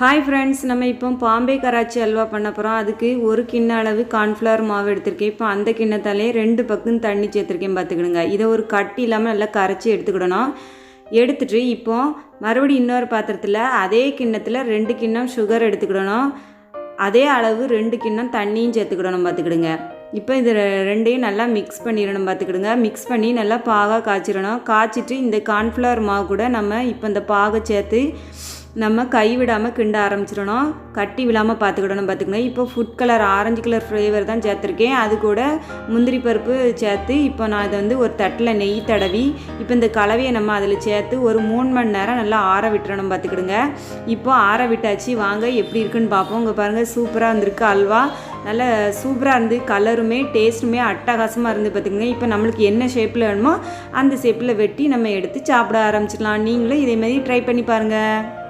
Hi friends, நம்ம இப்போ பாம்பே கராச்சி அல்வா பண்ண போகிறோம். அதுக்கு ஒரு கிண்ண அளவு கார்ன்ஃப்ளவர் மாவு எடுத்திருக்கேன். இப்போ அந்த கிண்ணத்தாலே 2 பக்கம் தண்ணி சேர்த்துருக்கேன் பார்த்துக்கிடுங்க. இதை ஒரு கட்டி இல்லாமல் நல்லா கரைச்சி எடுத்துக்கிடணும். எடுத்துகிட்டு இப்போ மறுபடியும் இன்னொரு பாத்திரத்தில் அதே கிண்ணத்தில் 2 கிண்ணம் சுகர் எடுத்துக்கிடணும். அதே அளவு 2 கிண்ணம் தண்ணியும் சேர்த்துக்கிடணும் பார்த்துக்கிடுங்க. இப்போ இது ரெண்டையும் நல்லா மிக்ஸ் பண்ணிடணும் பார்த்துக்கிடுங்க. மிக்ஸ் பண்ணி நல்லா பாகாக காய்ச்சிடணும். காய்ச்சிட்டு இந்த கார்ன்ஃப்ளவர் மாவு கூட நம்ம இப்போ இந்த பாகை சேர்த்து நம்ம கை விடாமல் கிண்ட ஆரம்பிச்சிடணும். கட்டி விழாமல் பார்த்துக்கணும். இப்போ food colour orange colour flavour தான் சேர்த்துருக்கேன். அது கூட முந்திரி பருப்பு சேர்த்து இப்போ நான் இதை வந்து ஒரு தட்டில் நெய் தடவி இப்போ இந்த கலவையை நம்ம அதில் சேர்த்து ஒரு 3 மணி நேரம் நல்லா ஆற விட்டுறணும் பார்த்துக்கிடுங்க. இப்போ ஆற விட்டாச்சு. வாங்க எப்படி இருக்குன்னு பார்ப்போம். இங்கே பாருங்கள், சூப்பராக இருந்திருக்கு அல்வா. நல்லா சூப்பராக இருந்து, கலருமே டேஸ்ட்டுமே அட்டகாசமாக இருந்து பார்த்துக்கங்க. இப்போ நம்மளுக்கு என்ன ஷேப்பில் வேணுமோ அந்த ஷேப்பில் வெட்டி நம்ம எடுத்து சாப்பிட ஆரம்பிச்சிடலாம். நீங்களும் இதேமாதிரி ட்ரை பண்ணி பாருங்கள்.